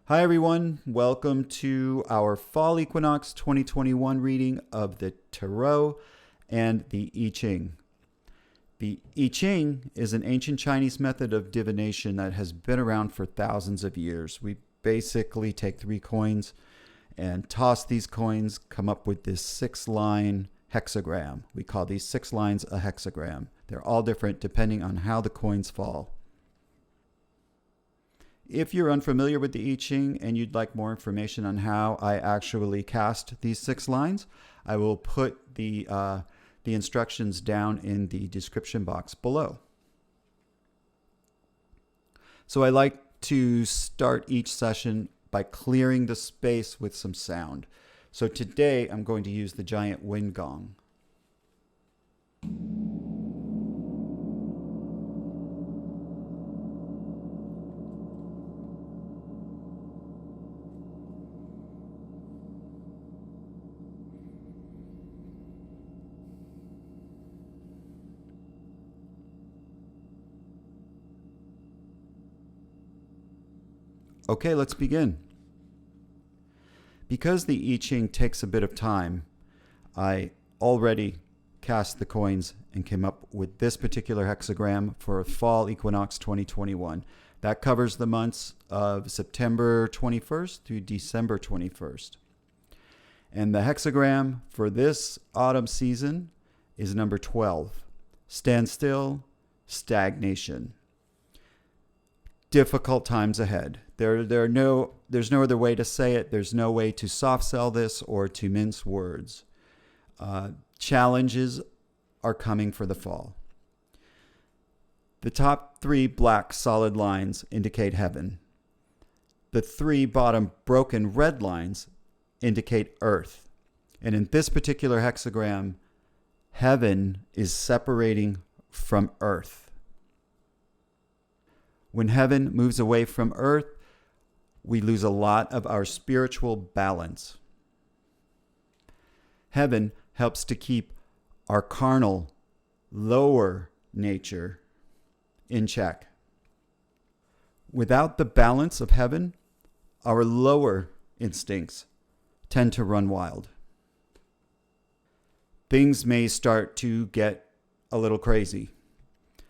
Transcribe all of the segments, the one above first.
Hi everyone, welcome to our Fall Equinox 2021 reading of the Tarot and the I Ching. The I Ching is an ancient Chinese method of divination that has been around for thousands of years. We basically take 3 coins and toss these coins, come up with this 6-line hexagram. We call these 6 lines a hexagram. They're all different depending on how the coins fall. If you're unfamiliar with the I Ching and you'd like more information on how I actually cast these 6 lines, I will put the instructions down in the description box below. So I like to start each session by clearing the space with some sound. So today I'm going to use the giant wind gong. Okay, let's begin. Because the I Ching takes a bit of time, I already cast the coins and came up with this particular hexagram for Fall Equinox 2021. That covers the months of September 21st through December 21st. And the hexagram for this autumn season is number 12. Standstill, stagnation. Difficult times ahead. There's no other way to say it. There's no way to soft sell this or to mince words. Challenges are coming for the fall. The top 3 black solid lines indicate heaven. The 3 bottom broken red lines indicate earth. And in this particular hexagram, heaven is separating from earth. When heaven moves away from earth, we lose a lot of our spiritual balance. Heaven helps to keep our carnal, lower nature in check. Without the balance of heaven, our lower instincts tend to run wild. Things may start to get a little crazy,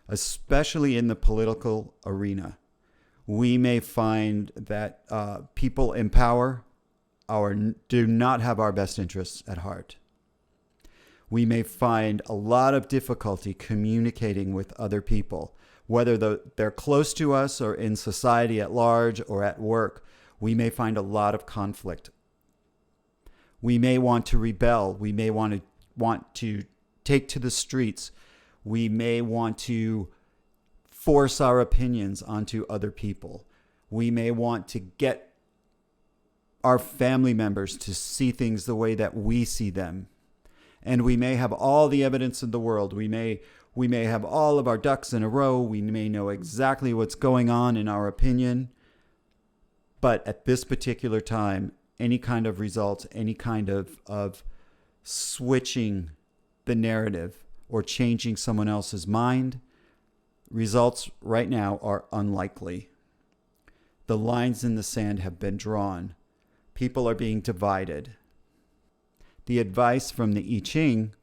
especially in the political arena. We may find that people in power do not have our best interests at heart. We may find a lot of difficulty communicating with other people, whether they're close to us or in society at large or at work. We may find a lot of conflict. We may want to rebel. We may want to take to the streets. We may want to force our opinions onto other people. We may want to get our family members to see things the way that we see them. And we may have all the evidence in the world. We may have all of our ducks in a row. We may know exactly what's going on in our opinion. But at this particular time, any kind of results, any kind of switching the narrative or changing someone else's mind, results right now are unlikely. The lines in the sand have been drawn. People are being divided. The advice from the I Ching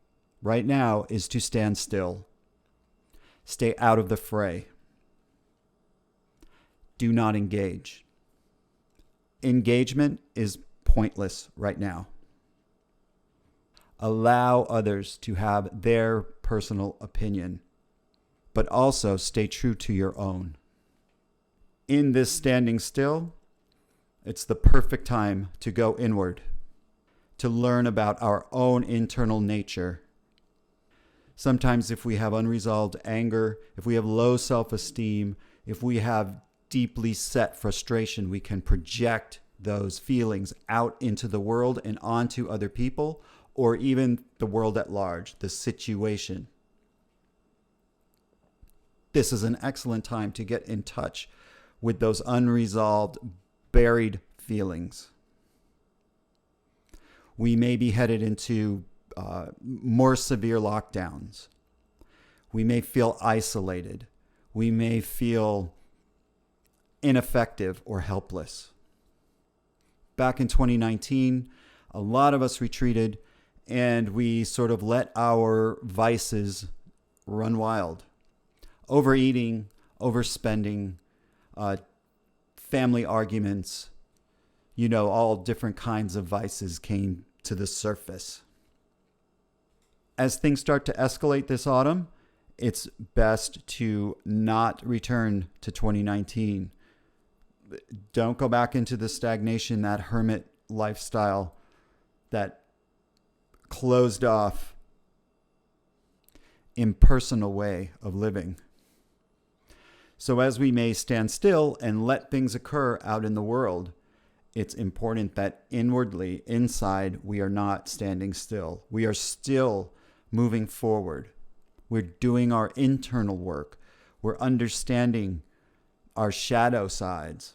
right now is to stand still. Stay out of the fray. Do not engage. Engagement is pointless right now. Allow others to have their personal opinion, but also stay true to your own. In this standing still, it's the perfect time to go inward, to learn about our own internal nature. Sometimes if we have unresolved anger, if we have low self-esteem, if we have deeply set frustration, we can project those feelings out into the world and onto other people, or even the world at large, the situation. This is an excellent time to get in touch with those unresolved, buried feelings. We may be headed into more severe lockdowns. We may feel isolated. We may feel ineffective or helpless. back in 2019, a lot of us retreated and we sort of let our vices run wild. Overeating, overspending, family arguments, all different kinds of vices came to the surface. As things start to escalate this autumn, it's best to not return to 2019. Don't go back into the stagnation, that hermit lifestyle, that closed off, impersonal way of living. So as we may stand still and let things occur out in the world, it's important that inwardly, inside, we are not standing still. We are still moving forward. We're doing our internal work. We're understanding our shadow sides.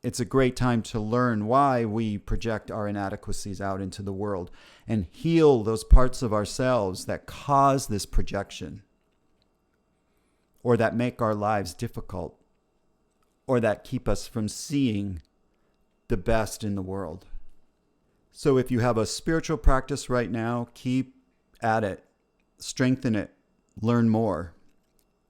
It's a great time to learn why we project our inadequacies out into the world and heal those parts of ourselves that cause this projection, or that make our lives difficult, or that keep us from seeing the best in the world. So if you have a spiritual practice right now, keep at it, strengthen it, learn more.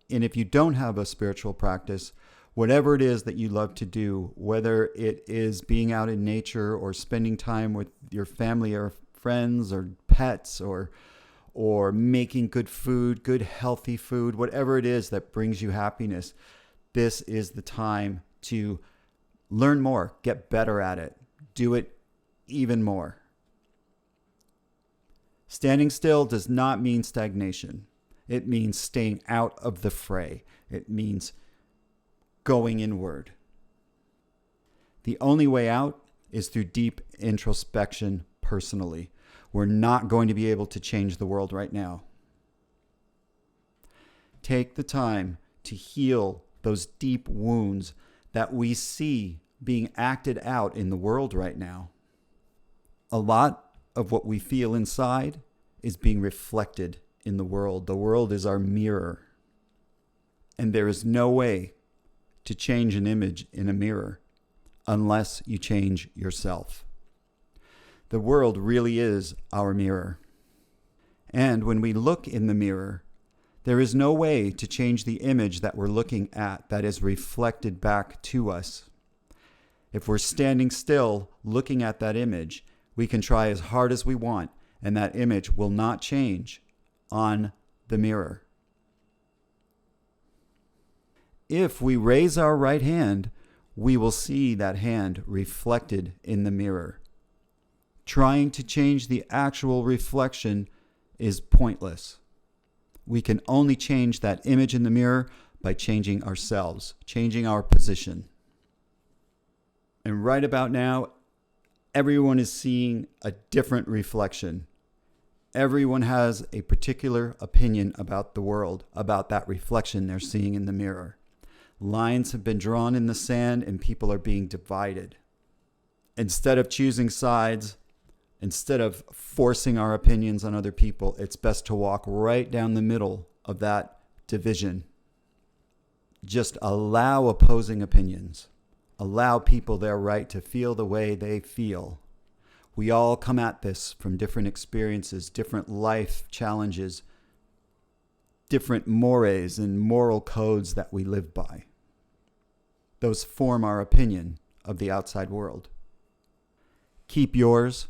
And if you don't have a spiritual practice, whatever it is that you love to do, whether it is being out in nature or spending time with your family or friends or pets or making good food, good healthy food, whatever it is that brings you happiness, this is the time to learn more, get better at it, do it even more. Standing still does not mean stagnation. It means staying out of the fray. It means going inward. The only way out is through deep introspection personally. We're not going to be able to change the world right now. Take the time to heal those deep wounds that we see being acted out in the world right now. A lot of what we feel inside is being reflected in the world. The world is our mirror. And there is no way to change an image in a mirror unless you change yourself. The world really is our mirror. And when we look in the mirror, there is no way to change the image that we're looking at that is reflected back to us. If we're standing still looking at that image, we can try as hard as we want, and that image will not change on the mirror. If we raise our right hand, we will see that hand reflected in the mirror. Trying to change the actual reflection is pointless. We can only change that image in the mirror by changing ourselves, changing our position. And right about now, everyone is seeing a different reflection. Everyone has a particular opinion about the world, about that reflection they're seeing in the mirror. Lines have been drawn in the sand and people are being divided. Instead of choosing sides, instead of forcing our opinions on other people, it's best to walk right down the middle of that division. Just allow opposing opinions. Allow people their right to feel the way they feel. We all come at this from different experiences, different life challenges, different mores and moral codes that we live by. Those form our opinion of the outside world. Keep yours,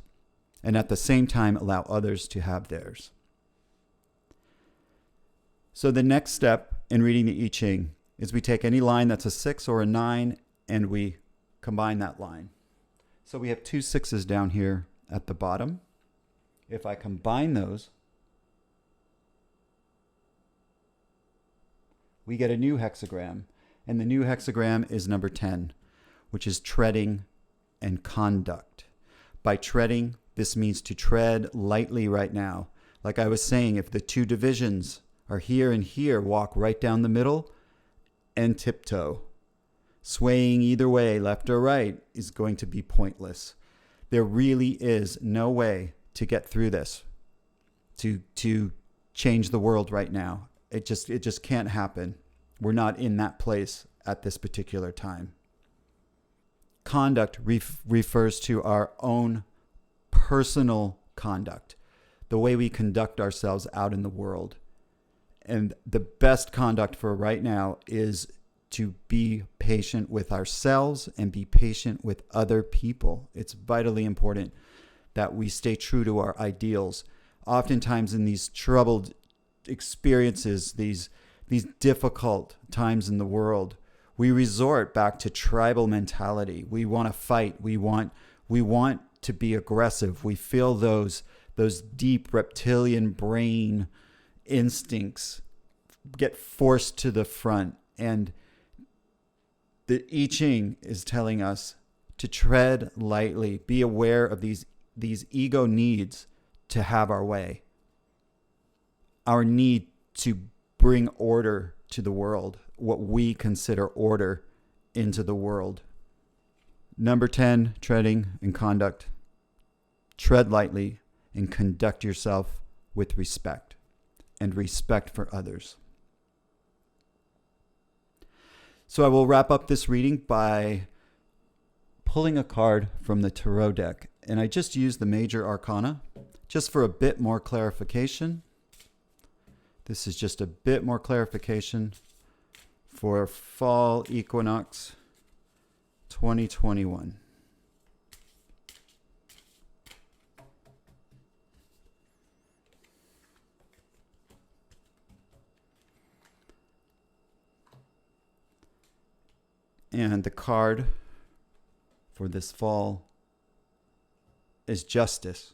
and at the same time allow others to have theirs. So the next step in reading the I Ching is we take any line that's a 6 or a 9 and we combine that line. So we have 2 6s down here at the bottom. If I combine those, we get a new hexagram. And the new hexagram is number 10, which is treading and conduct. By treading, this means to tread lightly right now. Like I was saying, if the 2 divisions are here and here, walk right down the middle and tiptoe. Swaying either way, left or right, is going to be pointless. There really is no way to get through this, to change the world right now. It just can't happen. We're not in that place at this particular time. conduct refers to our own personal conduct, the way we conduct ourselves out in the world. And the best conduct for right now is to be patient with ourselves and be patient with other people. It's vitally important that we stay true to our ideals. Oftentimes in these troubled experiences, these difficult times in the world, we resort back to tribal mentality. We want to fight. We want to be aggressive. We feel those deep reptilian brain instincts get forced to the front. And the I Ching is telling us to tread lightly, be aware of these ego needs to have our way, our need to bring order to the world, what we consider order into the world. Number 10, treading and conduct. Tread lightly and conduct yourself with respect and respect for others. So I will wrap up this reading by pulling a card from the tarot deck. And I just used the major arcana just for a bit more clarification. This is just a bit more clarification for fall equinox 2021. And the card for this fall is justice.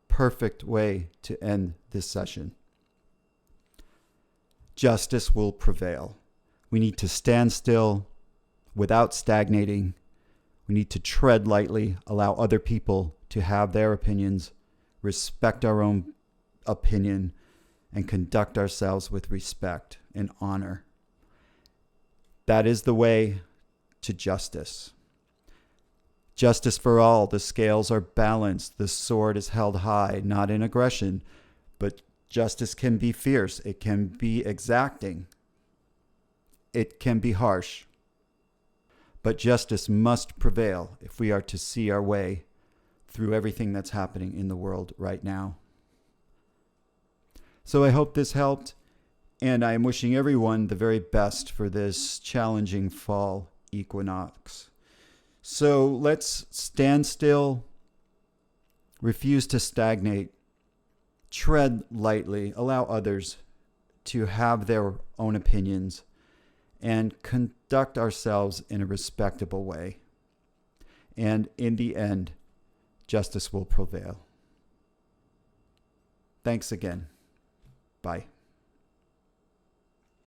Perfect way to end this session. Justice will prevail. We need to stand still without stagnating. We need to tread lightly, allow other people to have their opinions, respect our own opinion, and conduct ourselves with respect and honor. That is the way to justice. Justice for all. The scales are balanced. The sword is held high, not in aggression, but justice can be fierce. It can be exacting. It can be harsh. But justice must prevail if we are to see our way through everything that's happening in the world right now. So I hope this helped, and I am wishing everyone the very best for this challenging fall equinox. So let's stand still, refuse to stagnate, tread lightly, allow others to have their own opinions, and conduct ourselves in a respectable way. And in the end, justice will prevail. Thanks again. Bye.